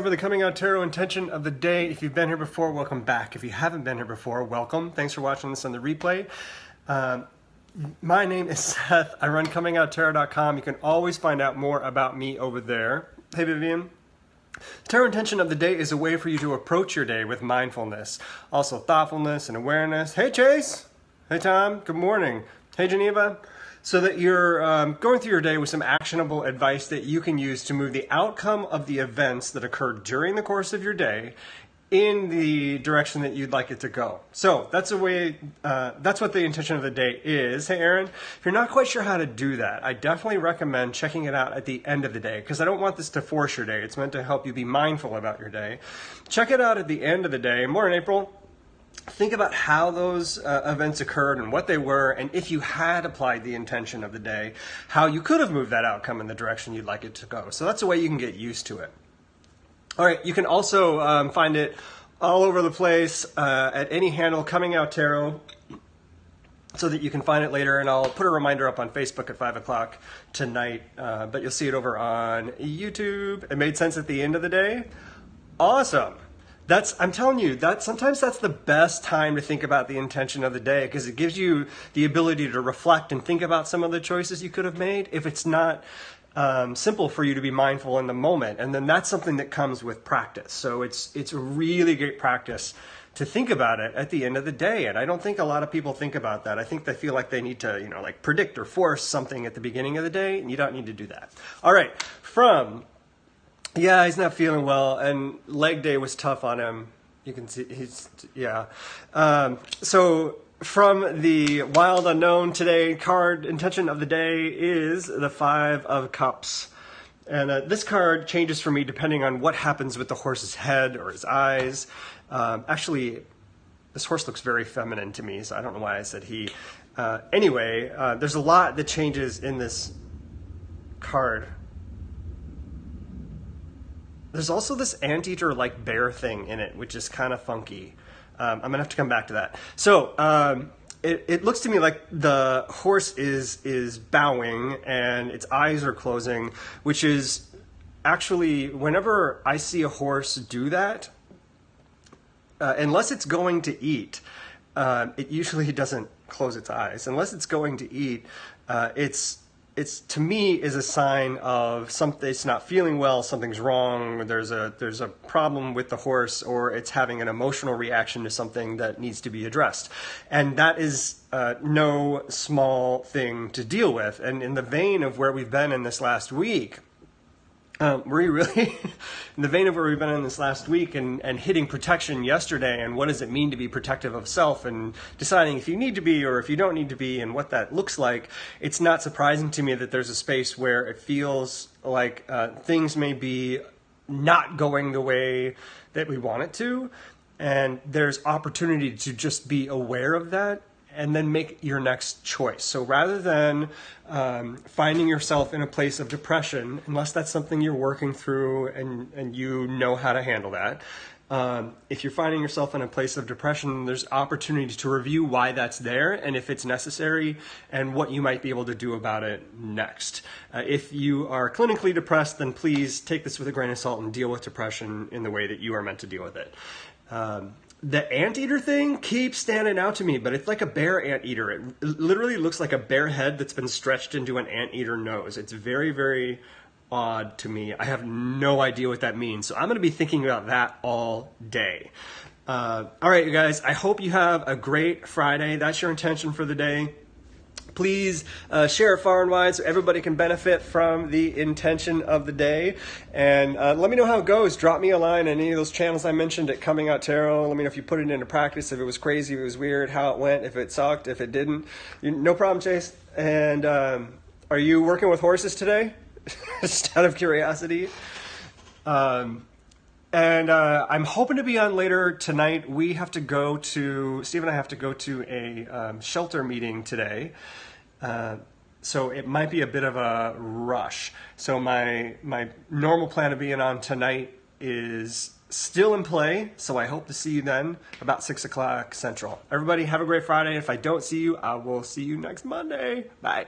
For the Coming Out Tarot intention of the day. If you've been here before, welcome back. If you haven't been here before, welcome. Thanks for watching this on the replay. My name is Seth. I run ComingOutTarot.com. You can always find out more about me over there. Hey, Vivian. Tarot intention of the day is a way for you to approach your day with mindfulness, also thoughtfulness and awareness. Hey, Chase. Hey, Tom. Good morning. Hey, Geneva. So that you're going through your day with some actionable advice that you can use to move the outcome of the events that occurred during the course of your day in the direction that you'd like it to go. So that's that's what the intention of the day is. Hey, Aaron, if you're not quite sure how to do that, I definitely recommend checking it out at the end of the day, because I don't want this to force your day. It's meant to help you be mindful about your day. Check it out at the end of the day. More in April. Think about how those events occurred and what they were, and if you had applied the intention of the day, how you could have moved that outcome in the direction you'd like it to go. So that's a way you can get used to it. All right, you can also find it all over the place at any handle, Coming Out Tarot, so that you can find it later, and I'll put a reminder up on Facebook at 5 o'clock tonight, but you'll see it over on YouTube. It made sense at the end of the day? Awesome. I'm telling you, sometimes that's the best time to think about the intention of the day, because it gives you the ability to reflect and think about some of the choices you could have made if it's not simple for you to be mindful in the moment. And then that's something that comes with practice. So it's a really great practice to think about it at the end of the day. And I don't think a lot of people think about that. I think they feel like they need to, like predict or force something at the beginning of the day, and you don't need to do that. All right, yeah, he's not feeling well, and leg day was tough on him. You can see so from the Wild Unknown today, card intention of the day is the 5 of Cups. And this card changes for me depending on what happens with the horse's head or his eyes. Actually, this horse looks very feminine to me, so I don't know why I said he. Anyway, there's a lot that changes in this card. There's also this anteater-like bear thing in it, which is kind of funky. I'm going to have to come back to that. So it looks to me like the horse is bowing and its eyes are closing, which is actually, whenever I see a horse do that, unless it's going to eat, it usually doesn't close its eyes. Unless it's going to eat, it's to me is a sign of something. It's not feeling well. Something's wrong. There's a problem with the horse, or it's having an emotional reaction to something that needs to be addressed, and that is no small thing to deal with. And in the vein of where we've been in this last week. In the vein of where we've been in this last week and hitting protection yesterday, and what does it mean to be protective of self, and deciding if you need to be or if you don't need to be, and what that looks like, it's not surprising to me that there's a space where it feels like things may be not going the way that we want it to, and there's opportunity to just be aware of that and then make your next choice. So rather than finding yourself in a place of depression, unless that's something you're working through and you know how to handle that, if you're finding yourself in a place of depression, there's opportunity to review why that's there and if it's necessary and what you might be able to do about it next. If you are clinically depressed, then please take this with a grain of salt and deal with depression in the way that you are meant to deal with it. The anteater thing keeps standing out to me, but it's like a bear anteater. It literally looks like a bear head that's been stretched into an anteater nose. It's very, very odd to me. I have no idea what that means, so I'm going to be thinking about that all day. All right, you guys, I hope you have a great Friday. That's your intention for the day. Please share it far and wide so everybody can benefit from the intention of the day. And let me know how it goes. Drop me a line on any of those channels I mentioned at Coming Out Tarot. Let me know if you put it into practice, if it was crazy, if it was weird, how it went, if it sucked, if it didn't. No problem, Chase. And are you working with horses today? Just out of curiosity. And I'm hoping to be on later tonight. Steve and I have to go to a shelter meeting today. So it might be a bit of a rush. So my normal plan of being on tonight is still in play. So I hope to see you then about 6 o'clock Central. Everybody have a great Friday. If I don't see you, I will see you next Monday. Bye.